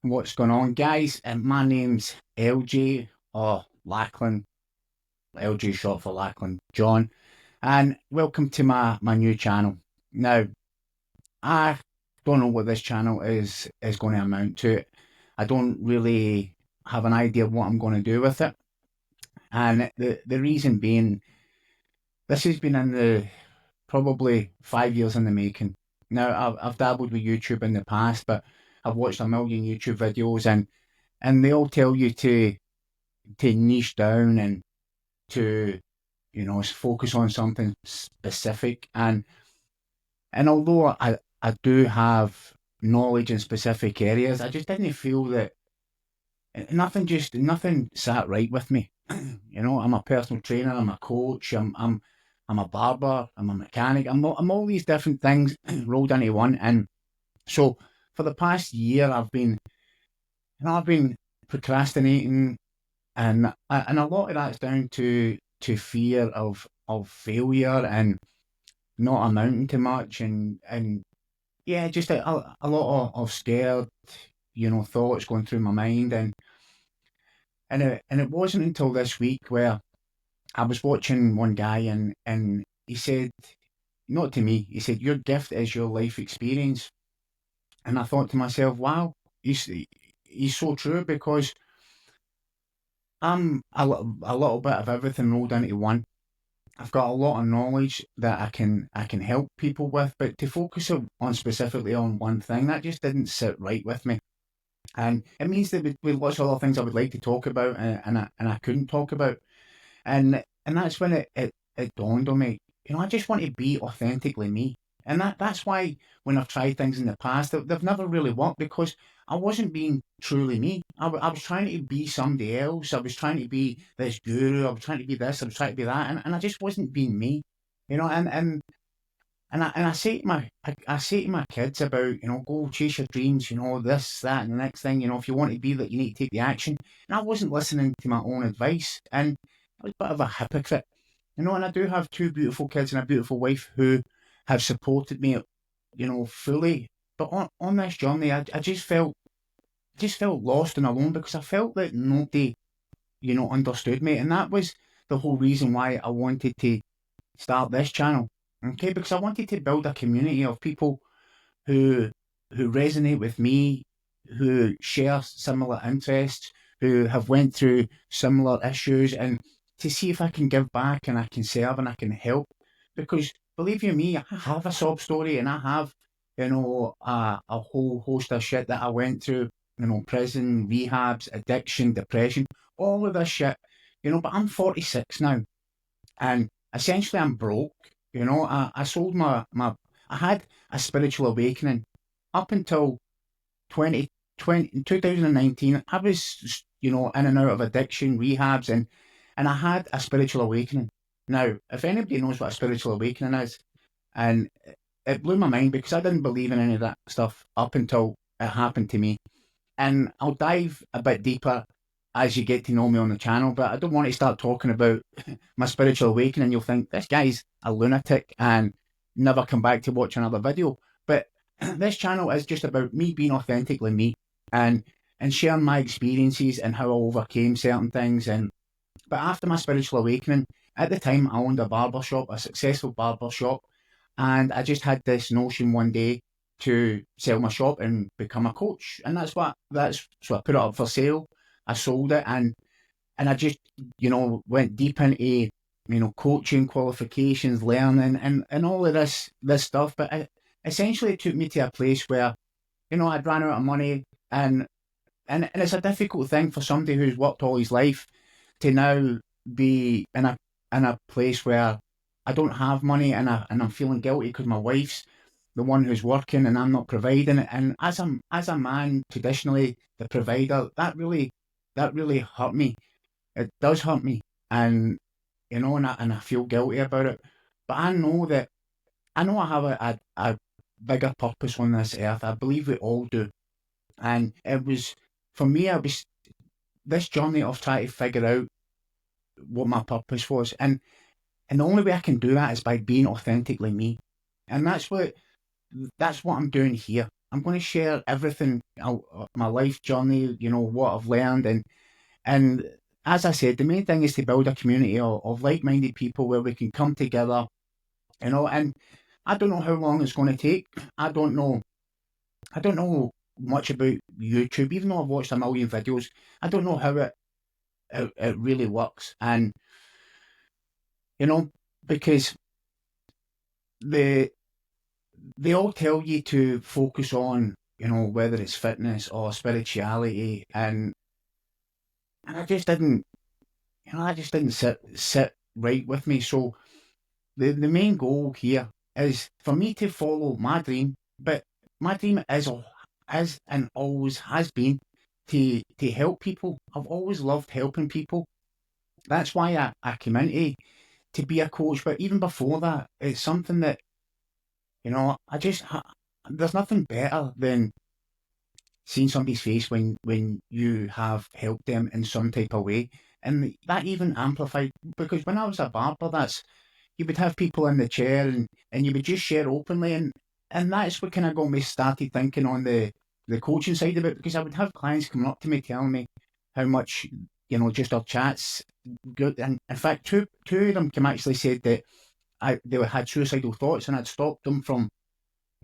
What's going on, guys? My name's LJ or Lackland. LJ short for Lackland John, and welcome to my new channel. Now, I don't know what this channel is going to amount to. I don't really have an idea what I'm going to do with it, and the reason being, this has been in the probably 5 years in the making. Now, I've dabbled with YouTube in the past, but I've watched a million YouTube videos, and they all tell you to niche down and to focus on something specific. And although I do have knowledge in specific areas, I just didn't feel that nothing sat right with me. I'm a personal trainer, I'm a coach, I'm a barber, I'm a mechanic, I'm all these different things rolled into one. And so for the past year I've been procrastinating, and a lot of that's down to fear of failure and not amounting to much, and yeah, just a lot of scared, thoughts going through my mind. And it wasn't until this week where I was watching one guy, and he said, not to me, he said, your gift is your life experience. And I thought to myself, wow, he's so true, because I'm a little bit of everything rolled into one. I've got a lot of knowledge that I can help people with, but to focus on specifically on one thing, that just didn't sit right with me. And it means that with lots of other things I would like to talk about, and I couldn't talk about. And that's when it dawned on me, I just want to be authentically me. And that's why when I've tried things in the past, they've never really worked, because I wasn't being truly me. I was trying to be somebody else. I was trying to be this guru. I was trying to be this. I was trying to be that. And I just wasn't being me. And I say to I say to my kids about, go chase your dreams, this, that, and the next thing. If you want to be that, you need to take the action. And I wasn't listening to my own advice, and I was a bit of a hypocrite. And I do have two beautiful kids and a beautiful wife who have supported me, fully. But on this journey, I just felt lost and alone, because I felt that nobody, understood me. And that was the whole reason why I wanted to start this channel. Okay, because I wanted to build a community of people who who resonate with me, who share similar interests, who have went through similar issues, and to see if I can give back and I can serve and I can help. Because believe you me, I have a sob story, and I have, a whole host of shit that I went through, prison, rehabs, addiction, depression, all of this shit, but I'm 46 now, and essentially I'm broke. I sold I had a spiritual awakening up until 2019. I was, in and out of addiction, rehabs, and I had a spiritual awakening. Now, if anybody knows what a spiritual awakening is, and it blew my mind, because I didn't believe in any of that stuff up until it happened to me. And I'll dive a bit deeper as you get to know me on the channel, but I don't want to start talking about my spiritual awakening. You'll think this guy's a lunatic and never come back to watch another video. But this channel is just about me being authentically me, and sharing my experiences and how I overcame certain things. But after my spiritual awakening, at the time I owned a barber shop, a successful barber shop, and I just had this notion one day to sell my shop and become a coach. And that's so I put it up for sale. I sold it, and I just, went deep into, coaching, qualifications, learning, and all of this stuff. But essentially it took me to a place where, I'd ran out of money, and it's a difficult thing for somebody who's worked all his life to now be in a place where I don't have money, and I'm feeling guilty because my wife's the one who's working and I'm not providing it. And as a man, traditionally the provider, that really hurt me. It does hurt me, and and I feel guilty about it. But I know I have a bigger purpose on this earth. I believe we all do. And it was, for me, it was this journey of trying to figure out what my purpose was. And the only way I can do that is by being authentically me. And that's what I'm doing here. I'm going to share everything, my life journey, what I've learned. And as I said, the main thing is to build a community of like-minded people where we can come together, and I don't know how long it's going to take. I don't know. I don't know much about YouTube, even though I've watched a million videos. I don't know how it really works. And, you know, because the they all tell you to focus on, whether it's fitness or spirituality, and I just didn't sit right with me. So the main goal here is for me to follow my dream, but my dream is and always has been to help people. I've always loved helping people. That's why I came into to be a coach. But even before that, it's something that, there's nothing better than seeing somebody's face when you have helped them in some type of way. And that even amplified because when I was a barber, that's you would have people in the chair and you would just share openly and that's what kind of got me started thinking on the coaching side of it because I would have clients coming up to me telling me how much just our chats good and in fact two of them came actually said that they had suicidal thoughts and I'd stopped them from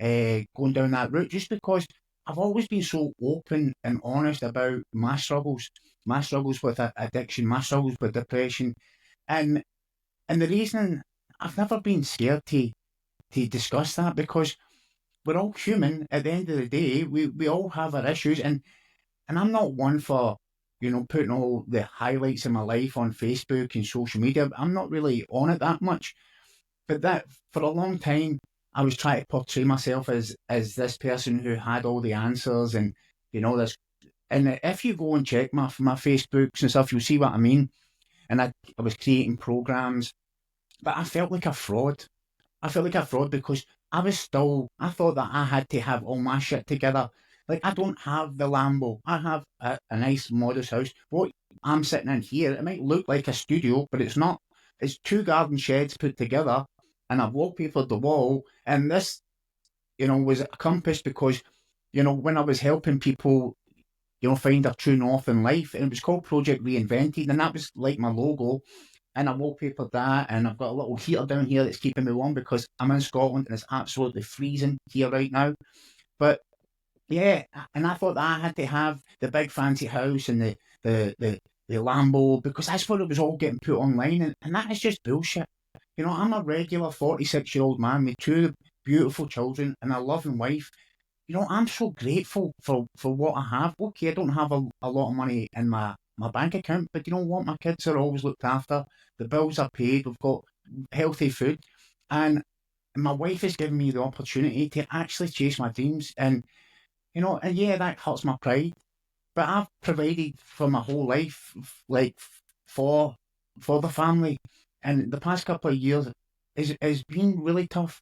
going down that route just because I've always been so open and honest about my struggles with addiction, my struggles with depression, and and the reason I've never been scared to discuss that because we're all human. At the end of the day, we all have our issues, and I'm not one for putting all the highlights of my life on Facebook and social media. I'm not really on it that much. But that for a long time, I was trying to portray myself as this person who had all the answers and this. And if you go and check my Facebooks and stuff, you'll see what I mean. And I was creating programs, but I felt like a fraud. I felt like a fraud because I thought that I had to have all my shit together. Like, I don't have the Lambo. I have a nice, modest house. What I'm sitting in here, it might look like a studio, but it's not. It's two garden sheds put together, and I've wallpapered the wall. And this, was accomplished because, when I was helping people, find their true north in life, and it was called Project Reinvented, and that was like my logo and I wallpapered that, and I've got a little heater down here that's keeping me warm because I'm in Scotland and it's absolutely freezing here right now. But yeah, and I thought that I had to have the big fancy house and the the, the Lambo because that's what it was all getting put online, and that is just bullshit. I'm a regular 46-year-old man with two beautiful children and a loving wife. I'm so grateful for what I have. Okay, I don't have a lot of money in my bank account, but you know what? My kids are always looked after. The bills are paid. We've got healthy food. And my wife has given me the opportunity to actually chase my dreams. And yeah, that hurts my pride. But I've provided for my whole life, like for for the family. And the past couple of years is been really tough.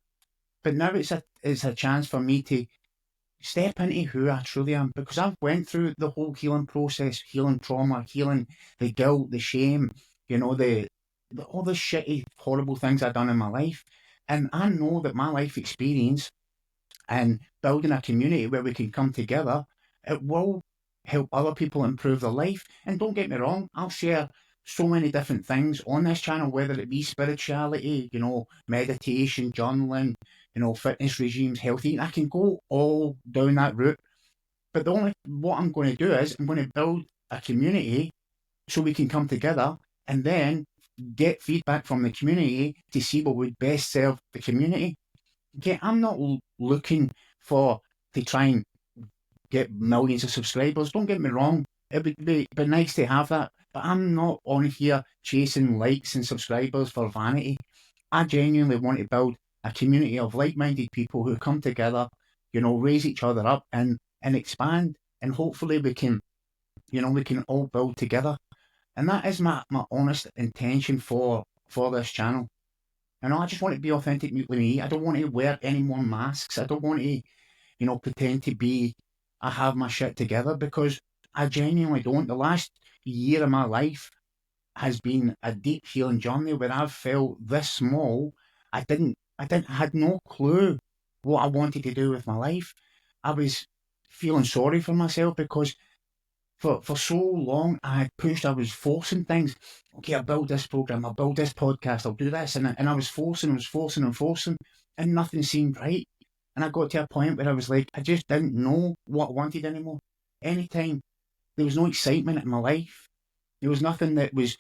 But now it's a chance for me to step into who I truly am because I've went through the whole healing process, healing trauma, healing the guilt, the shame, all the shitty, horrible things I've done in my life. And I know that my life experience and building a community where we can come together, it will help other people improve their life. And don't get me wrong, I'll share so many different things on this channel, whether it be spirituality, meditation, journaling, fitness regimes, healthy. I can go all down that route. But the only what I'm going to do is I'm going to build a community so we can come together and then get feedback from the community to see what would best serve the community. Okay, I'm not looking for to try and get millions of subscribers. Don't get me wrong. It would be nice to have that. But I'm not on here chasing likes and subscribers for vanity. I genuinely want to build a community of like-minded people who come together, raise each other up and expand. And hopefully we can all build together. And that is my honest intention for this channel. And I just want to be authentically me. I don't want to wear any more masks. I don't want to pretend to be, I have my shit together because I genuinely don't. The last year of my life has been a deep healing journey where I've felt this small. I had no clue what I wanted to do with my life. I was feeling sorry for myself because for so long I had pushed, I was forcing things. Okay, I'll build this program, I'll build this podcast, I'll do this. And I was forcing, and nothing seemed right. And I got to a point where I was like, I just didn't know what I wanted anymore. Anytime there was no excitement in my life, there was nothing that was,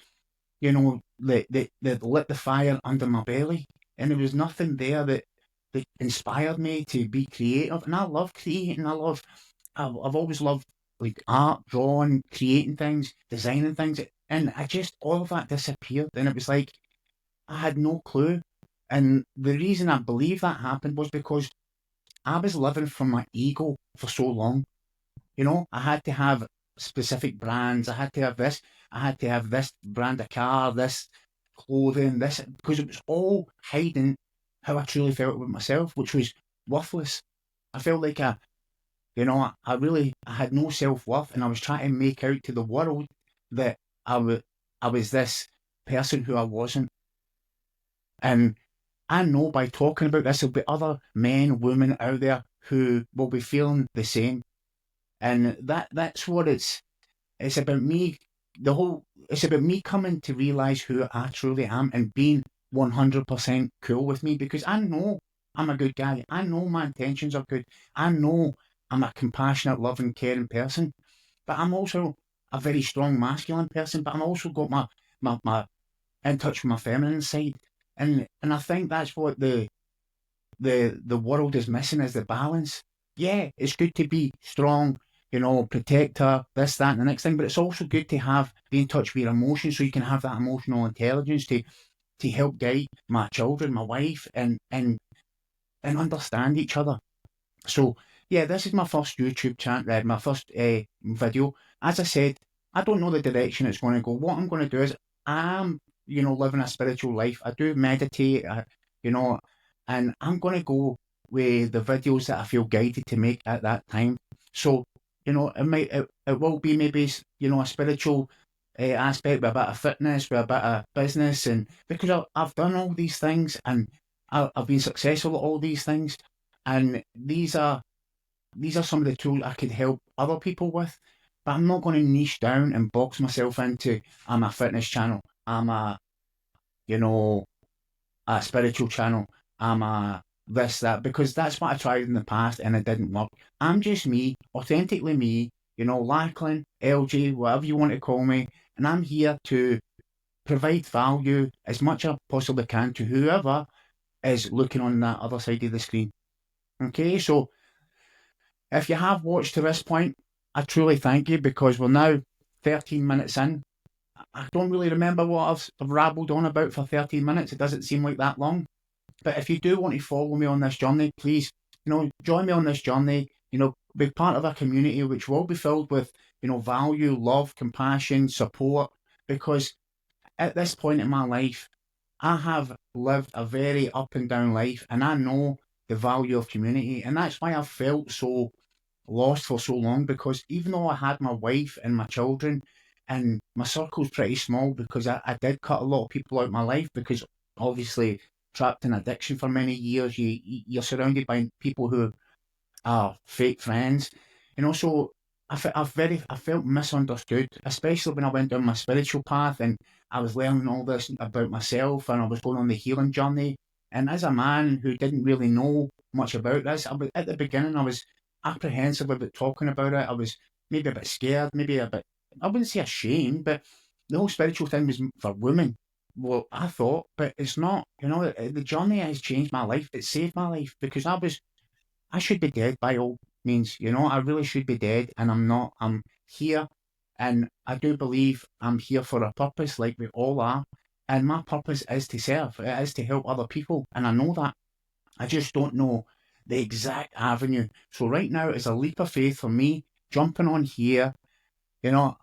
that lit the fire under my belly. And there was nothing there that inspired me to be creative. And I love creating. I've always loved like art, drawing, creating things, designing things. And I just, all of that disappeared. And it was like, I had no clue. And the reason I believe that happened was because I was living from my ego for so long. I had to have specific brands. I had to have this. I had to have this brand of car, this clothing, this, because it was all hiding how I truly felt with myself, which was worthless. I felt like I had no self worth, and I was trying to make out to the world that I was this person who I wasn't. And I know by talking about this, there'll be other men, women out there who will be feeling the same. And that's what it's about me. It's about me coming to realize who I truly am and being 100% cool with me, because I know I'm a good guy. I know my intentions are good. I know I'm a compassionate, loving, caring person. But I'm also a very strong masculine person. But I'm also got my in touch with my feminine side. And I think that's what the world is missing, is the balance. Yeah, it's good to be strong, protector, this, that, and the next thing, but it's also good to be in touch with your emotions, so you can have that emotional intelligence to help guide my children, my wife, and understand each other. So yeah, this is my first YouTube channel, my first video. As I said, I don't know the direction it's going to go. What I'm going to do is I'm, living a spiritual life. I do meditate, you know, and I'm going to go with the videos that I feel guided to make at that time. So, it will be maybe, a spiritual aspect with a bit of fitness, with a bit of business, and because I've done all these things and I've been successful at all these things, and these are some of the tools I could help other people with. But I'm not going to niche down and box myself into, I'm a fitness channel, I'm you know, a spiritual channel, I'm a this, that, because that's what I tried in the past and it didn't work. I'm just me, authentically me, Lachlan, LG, whatever you want to call me, and I'm here to provide value as much as I possibly can to whoever is looking on that other side of the screen. Okay, so if you have watched to this point, I truly thank you, because we're now 13 minutes in. I don't really remember what I've rabbled on about for 13 minutes. It doesn't seem like that long. But if you do want to follow me on this journey, please, join me on this journey. Be part of a community which will be filled with, value, love, compassion, support. Because at this point in my life, I have lived a very up and down life, and I know the value of community. And that's why I've felt so lost for so long, because even though I had my wife and my children, and my circle's pretty small, because I did cut a lot of people out of my life, because obviously trapped in addiction for many years, you're surrounded by people who fake friends. So I felt misunderstood, especially when I went down my spiritual path and I was learning all this about myself and I was going on the healing journey. And as a man who didn't really know much about this, at the beginning I was apprehensive about talking about it. I was maybe a bit scared, maybe a bit, I wouldn't say ashamed, but the whole spiritual thing was for women. Well, I thought, but it's not. The journey has changed my life. It saved my life, because I should be dead by all means. I really should be dead, and I'm not. I'm here, and I do believe I'm here for a purpose, like we all are. And my purpose is to serve. It is to help other people, and I know that. I just don't know the exact avenue. So right now, it's a leap of faith for me jumping on here.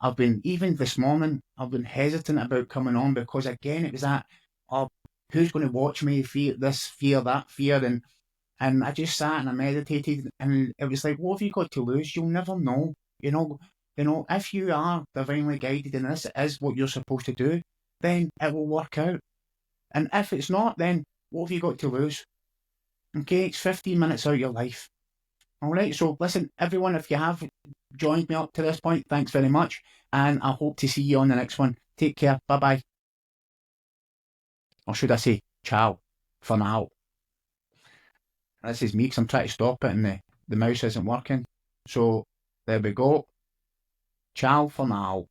I've been, even this morning, I've been hesitant about coming on, because again, it was that, oh, who's going to watch me? Fear this, fear that, fear, and I just sat and I meditated, and it was like, what have you got to lose? You'll never know. If you are divinely guided and this is what you're supposed to do, then it will work out. And if it's not, then what have you got to lose? Okay, it's 15 minutes out of your life. All right. So listen, everyone, if you have joined me up to this point, thanks very much. And I hope to see you on the next one. Take care. Bye bye. Or should I say, ciao for now. This is me because I'm trying to stop it and the mouse isn't working. So there we go. Ciao for now.